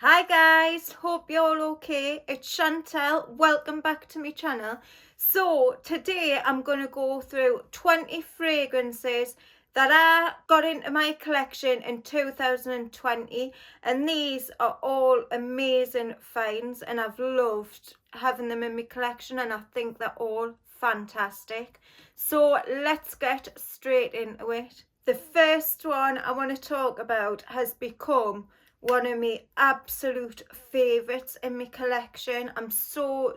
Hi guys, hope you're all okay. It's Chantel, welcome back to my channel. So today I'm going to go through 20 fragrances that I got into my collection in 2020, and these are all amazing finds and I've loved having them in my collection and I think they're all fantastic. So let's get straight into it. The first one I want to talk about has become one of my absolute favourites in my collection. I'm so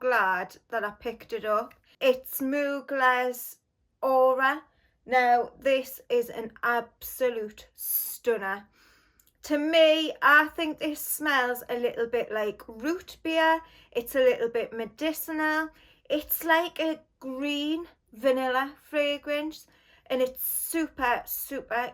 glad that I picked it up. It's Mugler's Aura. Now this is an absolute stunner. To me, I think this smells a little bit like root beer. It's a little bit medicinal. It's like a green vanilla fragrance and it's super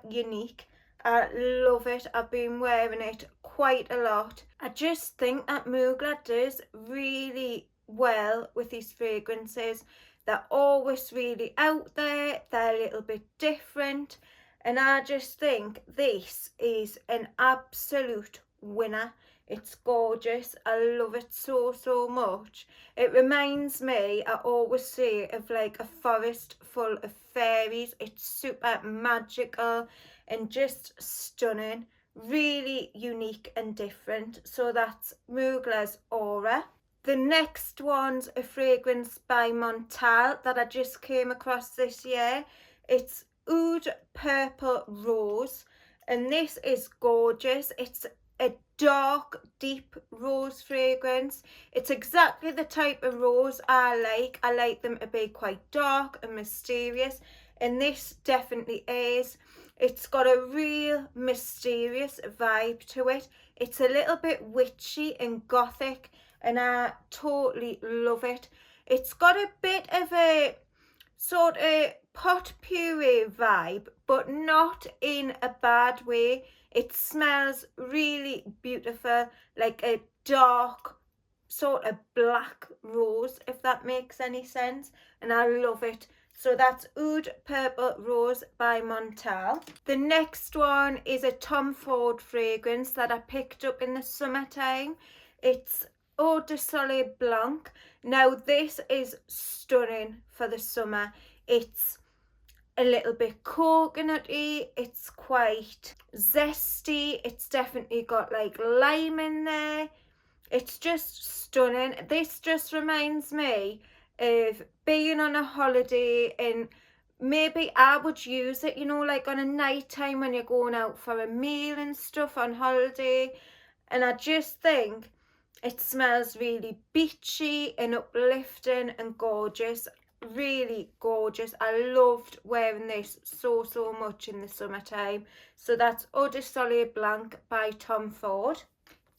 unique. I love it. I've been wearing it quite a lot. I just think that Mugler does really well with these fragrances. They're always really out there. They're a little bit different. And I just think this is an absolute winner. It's gorgeous. I love it so much. It reminds me, I always say, of like a forest full of fairies. It's super magical and just stunning. Really unique and different. So that's Mugler's Aura. The next one's a fragrance by Monte that I just came across this year. It's Oud Purple Rose, and this is gorgeous. It's a dark, deep rose fragrance. It's exactly the type of rose I like. I like them to be quite dark and mysterious, and this definitely is. It's got a real mysterious vibe to it. It's a little bit witchy and gothic, and I totally love it. It's got a bit of a sort of pot puree vibe, but not in a bad way. It smells really beautiful, like a dark sort of black rose, if that makes any sense, and I love it. So that's Oud Purple Rose by Monte. The next one is a Tom Ford fragrance that I picked up in the summertime. It's Eau de Soleil Blanc. Now this is stunning for the summer. It's a little bit coconutty, it's quite zesty, it's definitely got like lime in there. It's just stunning. This just reminds me of being on a holiday, and maybe I would use it, you know, like on a night time when you're going out for a meal and stuff on holiday. And I just think it smells really beachy and uplifting and gorgeous. Really gorgeous. I loved wearing this so much in the summertime. So that's Eau de Soleil Blanc by Tom Ford.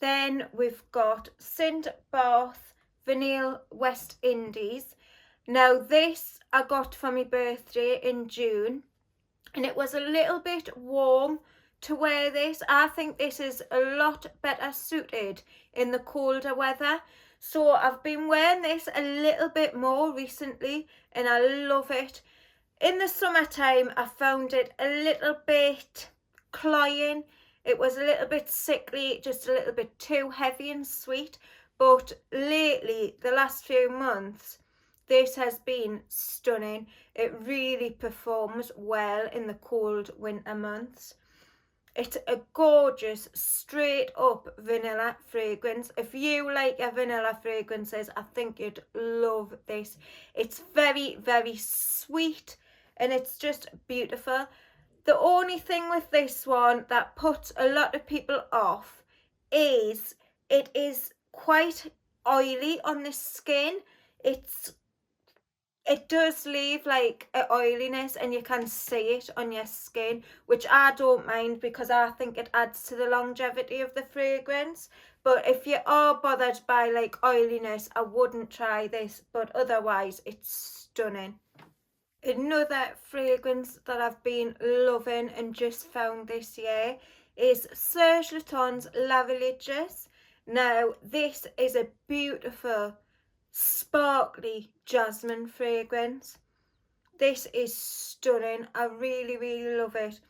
Then we've got St. Barth Vanille West Indies. Now this I got for my birthday in June, and it was a little bit warm to wear this. I think this is a lot better suited in the colder weather. So I've been wearing this a little bit more recently and I love it. In the summertime I found it a little bit cloying. It was a little bit sickly, just a little bit too heavy and sweet. But lately, the last few months, this has been stunning. It really performs well in the cold winter months. It's a gorgeous, straight up vanilla fragrance. If you like your vanilla fragrances, I think you'd love this. It's very sweet and it's just beautiful. The only thing with this one that puts a lot of people off is it is quite oily on the skin. It does leave like an oiliness and you can see it on your skin, which I don't mind because I think it adds to the longevity of the fragrance. But if you are bothered by like oiliness, I wouldn't try this, but otherwise it's stunning. Another fragrance that I've been loving and just found this year is Serge Lutens La Religieuse. Now this is a beautiful sparkly jasmine fragrance. This is stunning. I really love it.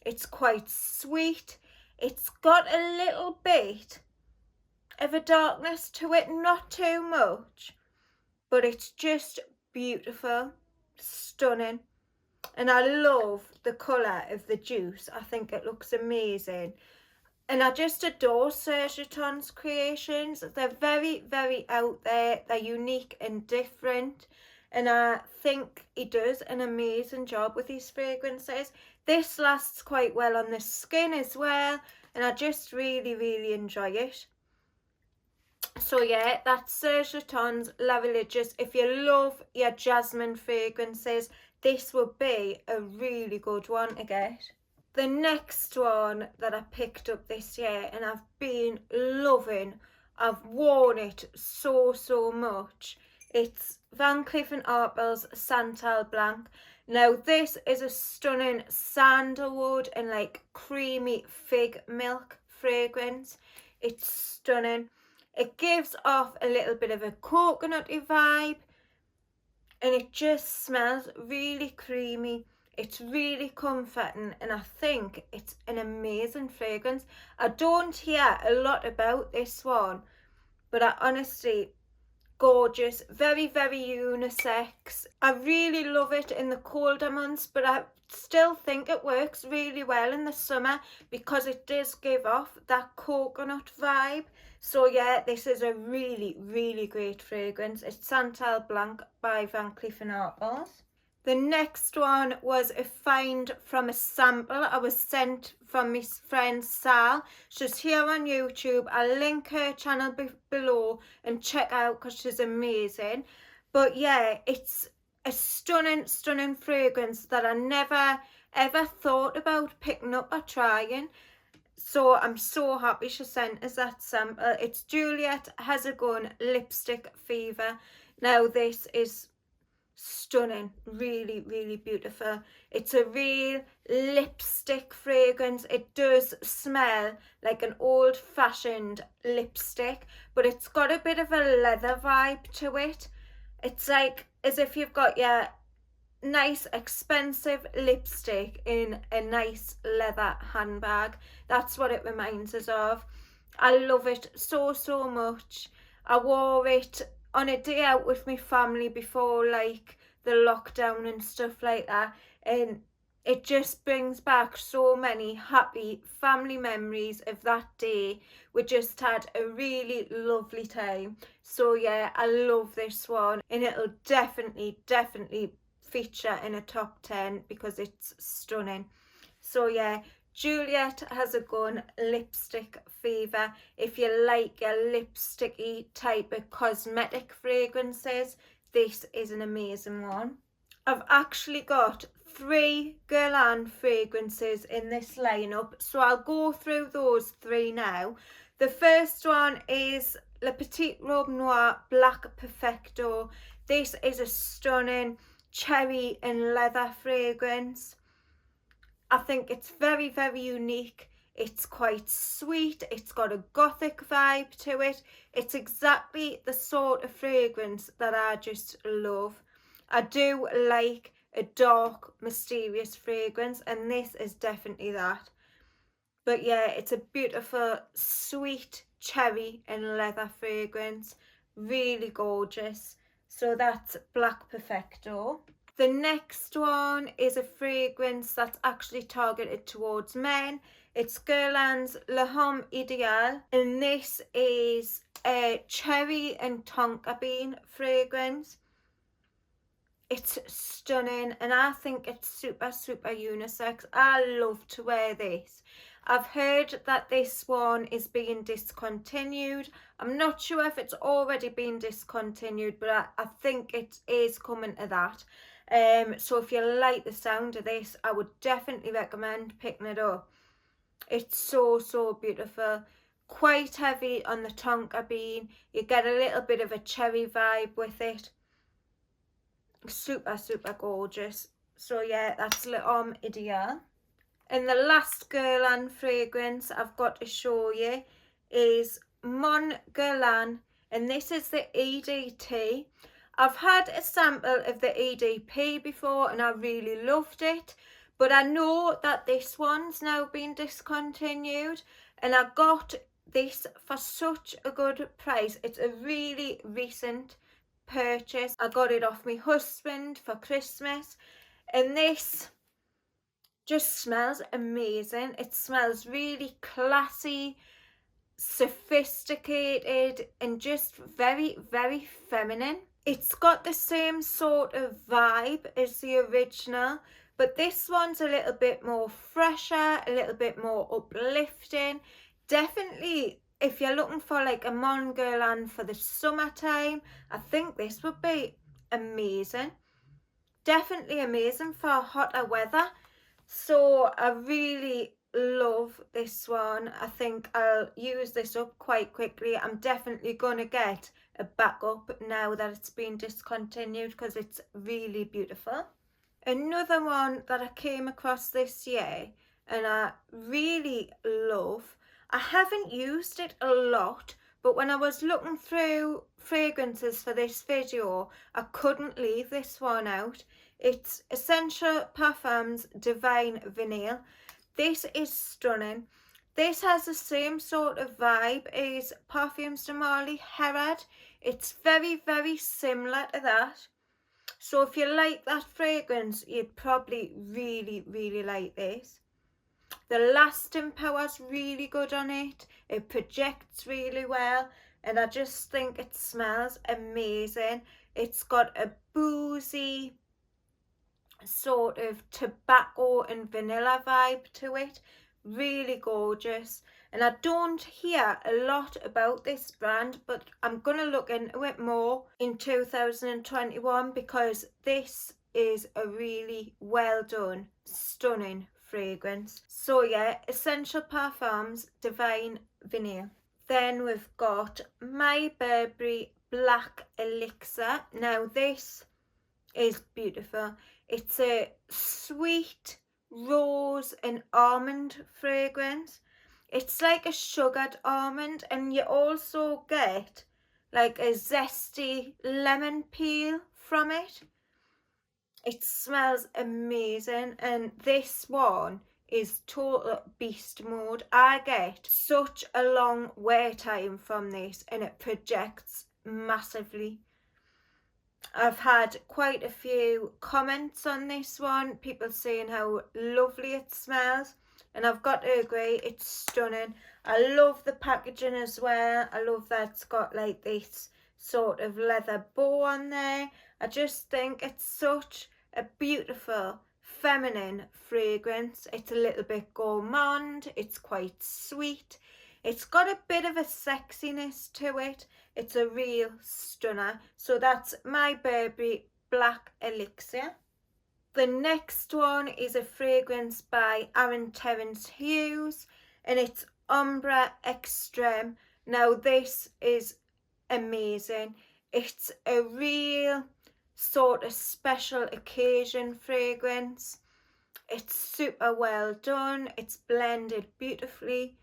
It's quite sweet. It's got a little bit of a darkness to it, not too much, but it's just beautiful, stunning. And I love the colour of the juice. I think it looks amazing. And I just adore Sergeton's creations. They're very, very out there. They're unique and different. And I think he does an amazing job with these fragrances. This lasts quite well on the skin as well. And I just really, really enjoy it. So yeah, that's Sergeton's La Religieuse. If you love your jasmine fragrances, this would be a really good one to get. The next one that I picked up this year and I've been loving, I've worn it so much, it's Van Cleef & Arpels Santal Blanc. Now this is a stunning sandalwood and like creamy fig milk fragrance. It's stunning. It gives off a little bit of a coconutty vibe and it just smells really creamy. It's really comforting and I think it's an amazing fragrance. I don't hear a lot about this one, but I honestly, gorgeous, very, very unisex. I really love it in the colder months, but I still think it works really well in the summer because it does give off that coconut vibe. So yeah, this is a really, really great fragrance. It's Santal Blanc by Van Cleef & Arpels. The next one was a find from a sample I was sent from my friend Sal. She's here on YouTube. I'll link her channel below and check out because she's amazing. But yeah, it's a stunning, stunning fragrance that I never ever thought about picking up or trying. So I'm so happy she sent us that sample. It's Juliet Has a Gun Lipstick Fever. Now this is stunning, really, really beautiful. It's a real lipstick fragrance. It does smell like an old-fashioned lipstick, but it's got a bit of a leather vibe to it. It's like as if you've got your nice expensive lipstick in a nice leather handbag. That's what it reminds us of. I love it so much. I wore it on a day out with my family before like the lockdown and stuff like that, and it just brings back so many happy family memories of that day. We just had a really lovely time. So yeah, I love this one and it'll definitely feature in a top 10 because it's stunning. So yeah, Juliet Has a Gun Lipstick Fever. If you like your lipsticky type of cosmetic fragrances, this is an amazing one. I've actually got 3 Guerlain fragrances in this lineup, so I'll go through those 3 now. The first one is Le Petit Robe Noir Black Perfecto. This is a stunning cherry and leather fragrance. I think it's very unique. It's quite sweet. It's got a gothic vibe to it. It's exactly the sort of fragrance that I just love. I do like a dark, mysterious fragrance, and this is definitely that. But yeah, it's a beautiful, sweet cherry and leather fragrance. Really gorgeous. So that's Black Perfecto. The next one is a fragrance that's actually targeted towards men. It's Guerlain's Lhomme Idiot, and this is a cherry and tonka bean fragrance. It's stunning and I think it's super unisex. I love to wear this. I've heard that this one is being discontinued. I'm not sure if it's already been discontinued, but I think it is coming to that. So if you like the sound of this, I would definitely recommend picking it up. It's so beautiful. Quite heavy on the tonka bean. You get a little bit of a cherry vibe with it. Super gorgeous. So yeah, that's Lhomme Idiot. And the last Guerlain fragrance I've got to show you is Mon Guerlain, and this is the EDT. I've had a sample of the EDP before and I really loved it, but I know that this one's now been discontinued, and I got this for such a good price. It's a really recent purchase. I got it off my husband for Christmas, and this just smells amazing. It smells really classy, sophisticated, and just very, very feminine. It's got the same sort of vibe as the original, but this one's a little bit more fresher, a little bit more uplifting. Definitely, if you're looking for like a Mon Guerlain for the summertime, I think this would be amazing. Definitely amazing for hotter weather. So I really love this one. I think I'll use this up quite quickly. I'm definitely going to get a backup now that it's been discontinued because it's really beautiful. Another one that I came across this year and I really love, I haven't used it a lot, but when I was looking through fragrances for this video, I couldn't leave this one out. It's Essential Parfums Divine Vanille. This is stunning. This has the same sort of vibe as Parfums de Marly Herod. It's very, very similar to that. So if you like that fragrance, you'd probably really, really like this. The lasting power's really good on it. It projects really well, and I just think it smells amazing. It's got a boozy sort of tobacco and vanilla vibe to it. Really gorgeous. And I don't hear a lot about this brand, but I'm going to look into it more in 2021 because this is a really well done, stunning fragrance. So yeah, Essential Parfums Divine Vanille. Then we've got My Burberry Black Elixir. Now this is beautiful. It's a sweet rose and almond fragrance. It's like a sugared almond, and you also get like a zesty lemon peel from it. It smells amazing, and this one is total beast mode. I get such a long wear time from this, and it projects massively. I've had quite a few comments on this one, people saying how lovely it smells, and I've got to agree, it's stunning. I love the packaging as well. I love that it's got like this sort of leather bow on there. I just think it's such a beautiful feminine fragrance. It's a little bit gourmand, it's quite sweet, it's got a bit of a sexiness to it. It's a real stunner. So that's My Burberry Black Elixir. The next one is a fragrance by Aaron Terence Hughes, and it's Umbra Extreme. Now this is amazing. It's a real sort of special occasion fragrance. It's super well done. It's blended beautifully.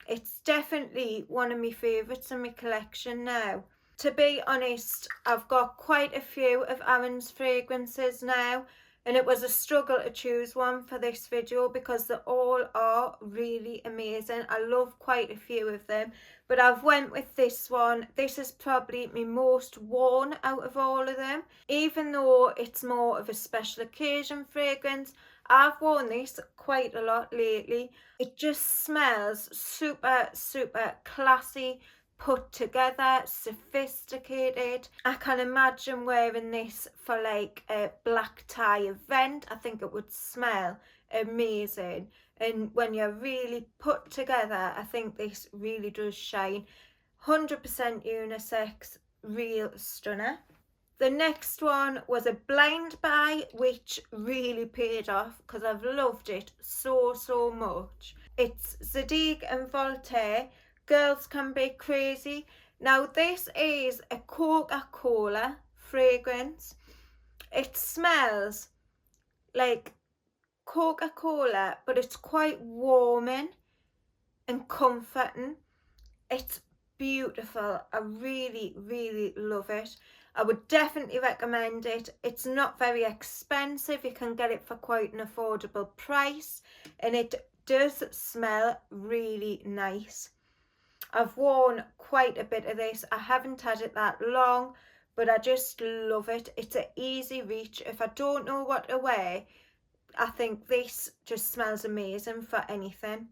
It's definitely one of my favourites in my collection now. To be honest, I've got quite a few of Aaron's fragrances now, and it was a struggle to choose one for this video because they all are really amazing. I love quite a few of them, but I've went with this one. This is probably my most worn out of all of them. Even though it's more of a special occasion fragrance, I've worn this quite a lot lately. It just smells super, super classy, put together, sophisticated. I can imagine wearing this for like a black tie event. I think it would smell amazing. And when you're really put together, I think this really does shine. 100% unisex, real stunner. The next one was a blind buy, which really paid off because I've loved it so, so much. It's Zadig and Voltaire, Girls Can Be Crazy. Now this is a Coca-Cola fragrance. It smells like Coca-Cola, but it's quite warming and comforting. It's beautiful. I really, really love it. I would definitely recommend it. It's not very expensive. You can get it for quite an affordable price, and it does smell really nice. I've worn quite a bit of this. I haven't had it that long, but I just love it. It's an easy reach. If I don't know what to wear, I think this just smells amazing for anything.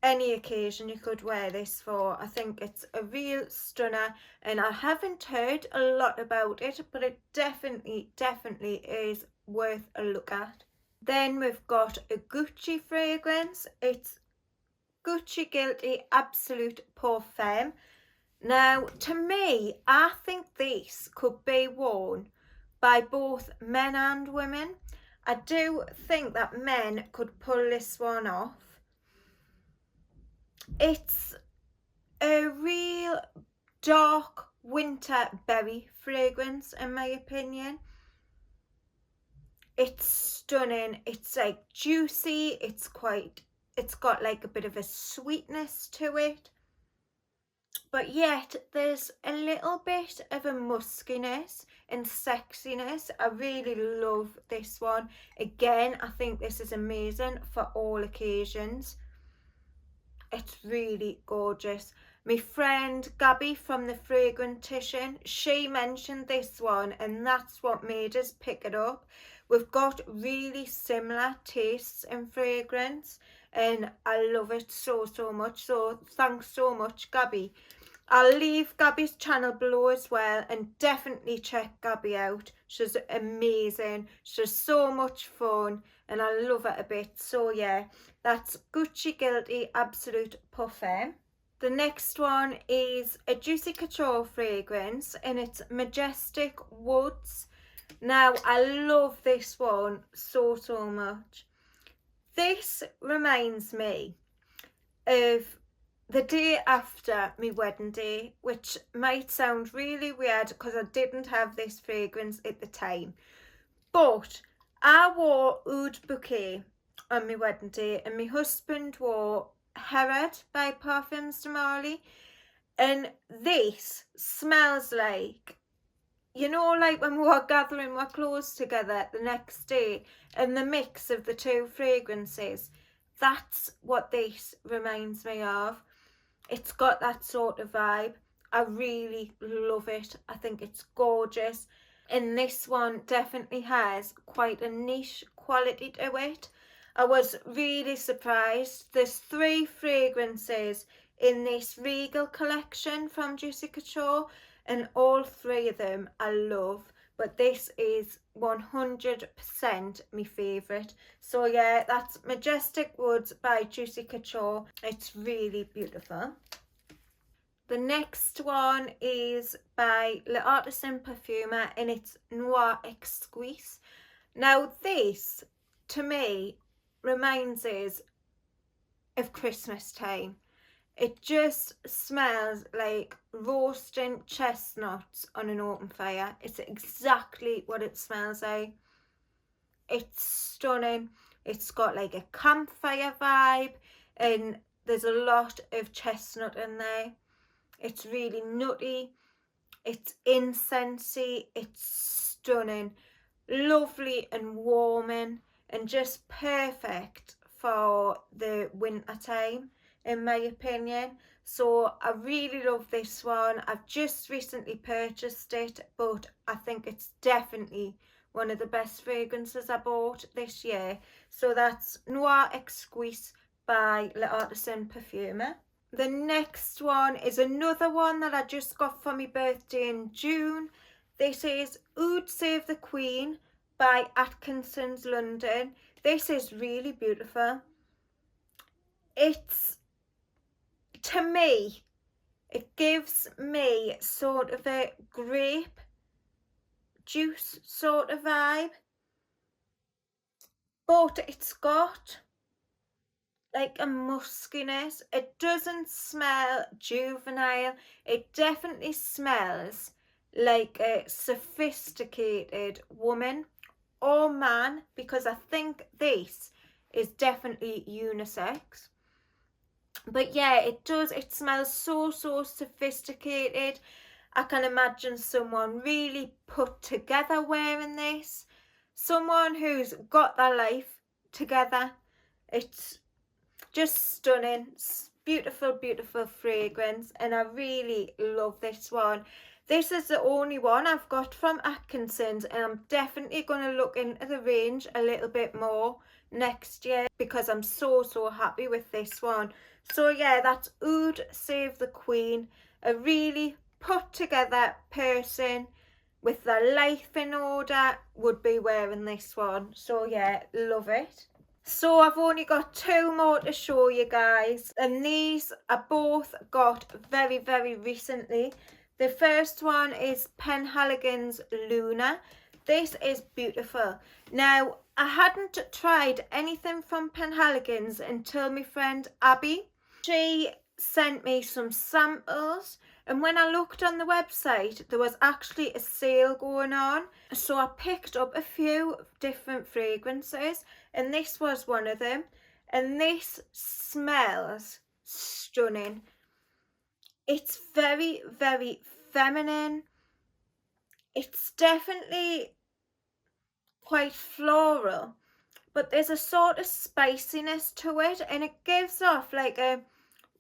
Any occasion you could wear this for. I think it's a real stunner, and I haven't heard a lot about it, but it definitely is worth a look at. Then we've got a Gucci fragrance. It's Gucci Guilty Absolute Parfum. Now, to me, I think this could be worn by both men and women. I do think that men could pull this one off. It's a real dark winter berry fragrance, in my opinion. It's stunning. It's like juicy. It's got like a bit of a sweetness to it, but yet there's a little bit of a muskiness and sexiness. I really love this one. Again, I think this is amazing for all occasions. It's really gorgeous. My friend Gabby from the Fragrantition, she mentioned this one, and that's what made us pick it up. We've got really similar tastes in fragrance, and I love it so much. So thanks so much, Gabby. I'll leave Gabby's channel below as well, and definitely check Gabby out. She's amazing. She's so much fun, and I love it a bit. So yeah, that's Gucci Guilty Absolute Parfum. The next one is a Juicy Couture fragrance, and it's Majestic Woods. Now, I love this one so much. This reminds me of the day after my wedding day, which might sound really weird because I didn't have this fragrance at the time. But I wore Oud Bouquet on my wedding day, and my husband wore Herod by Parfums de Marly, and this smells like, you know, like when we were gathering our clothes together the next day, and the mix of the two fragrances, that's what this reminds me of. It's got that sort of vibe. I really love it. I think it's gorgeous, and this one definitely has quite a niche quality to it. I was really surprised. There's 3 fragrances in this Regal collection from Juicy Couture, and all 3 of them I love, but this is 100% my favourite. So yeah, that's Majestic Woods by Juicy Couture. It's really beautiful. The next one is by Artisan Perfumer, and it's Noir Exquise. Now this, to me, reminds us of Christmas time. It just smells like roasting chestnuts on an open fire. It's exactly what it smells like. It's stunning. It's got like a campfire vibe, and there's a lot of chestnut in there. It's really nutty. It's incensey. It's stunning. Lovely and warming, and just perfect for the winter time, in my opinion. So I really love this one. I've just recently purchased it, but I think it's definitely one of the best fragrances I bought this year. So that's Noir Exquise by L'Artisan Perfumer. The next one is another one that I just got for my birthday in June. This is Oud Save the Queen by Atkins London. This is really beautiful. It's, to me, it gives me sort of a grape juice sort of vibe, but it's got like a muskiness. It doesn't smell juvenile. It definitely smells like a sophisticated woman or man, because I think this is definitely unisex. But yeah, it does. It smells so sophisticated. I can imagine someone really put together wearing this. Someone who's got their life together. It's just stunning. beautiful, beautiful fragrance, and I really love this one. This is the only one I've got from Atkinson's, and I'm definitely going to look into the range a little bit more next year because I'm so happy with this one. So yeah, that's Oud Save the Queen, a really put together person with their life in order would be wearing this one. So yeah, love it. So I've only got 2 more to show you guys, and these are both got very recently. The first one is Penhaligons Luna. This is beautiful. Now, I hadn't tried anything from Penhaligons until my friend Abby. She sent me some samples, and when I looked on the website, there was actually a sale going on. So I picked up a few different fragrances, and this was one of them. And this smells stunning. It's very feminine. It's definitely quite floral, but there's a sort of spiciness to it, and it gives off like a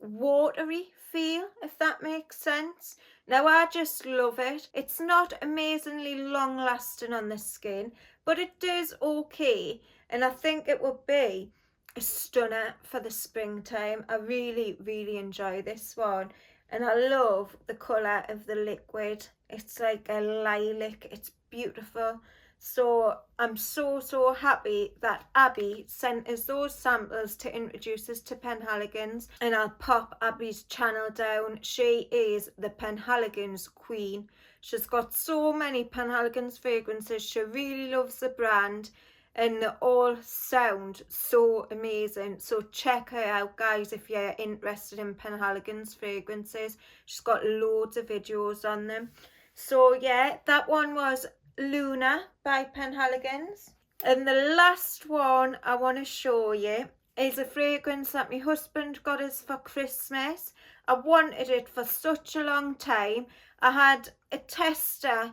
watery feel, if that makes sense. Now I just love it. It's not amazingly long lasting on the skin, but it does okay, and I think it will be a stunner for the springtime. I really enjoy this one, and I love the colour of the liquid. It's like a lilac. It's beautiful. So I'm so happy that Abby sent us those samples to introduce us to Penhaligons, and I'll pop Abby's channel down. She is the Penhaligons queen. She's got so many Penhaligons fragrances. She really loves the brand, and they all sound so amazing. So check her out, guys, if you're interested in Penhaligons fragrances. She's got loads of videos on them. So yeah, that one was Luna by Penhaligons. And the last one I want to show you is a fragrance that my husband got us for Christmas. I wanted it for such a long time. I had a tester.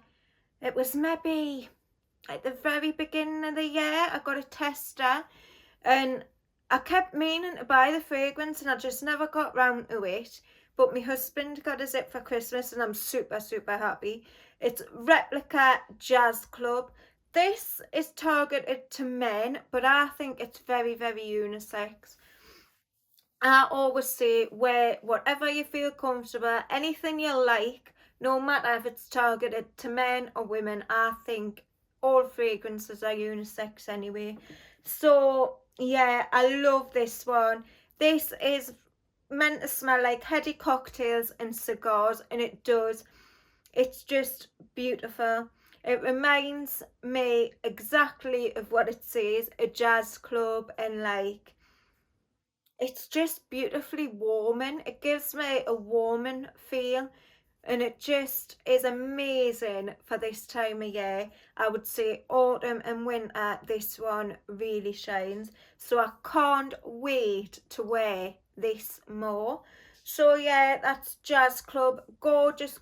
It was maybe at the very beginning of the year. I got a tester, and I kept meaning to buy the fragrance, and I just never got round to it. But my husband got us it for Christmas, and I'm super happy. It's Replica Jazz Club. This is targeted to men, but I think it's very unisex. I always say wear whatever you feel comfortable, anything you like, no matter if it's targeted to men or women. I think all fragrances are unisex anyway. So yeah, I love this one. This is meant to smell like heady cocktails and cigars, and it does. It's just beautiful. It reminds me exactly of what it says, a jazz club, and like it's just beautifully warming. It gives me a warming feel, and it just is amazing for this time of year. I would say autumn and winter, this one really shines. So I can't wait to wear this more. So yeah, that's Jazz Club. Gorgeous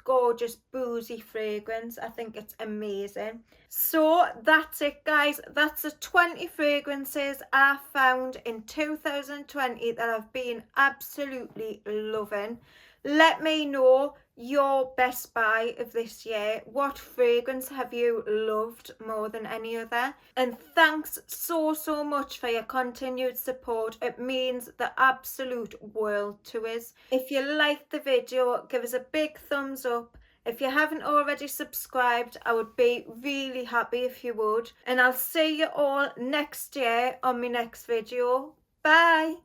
boozy fragrance. I think it's amazing. So that's it, guys. That's the 20 fragrances I found in 2020 that I've been absolutely loving. Let me know your best buy of this year. What fragrance have you loved more than any other? And thanks so much for your continued support. It means the absolute world to us. If you liked the video, give us a big thumbs up. If you haven't already subscribed, I would be really happy if you would. And I'll see you all next year on my next video. Bye.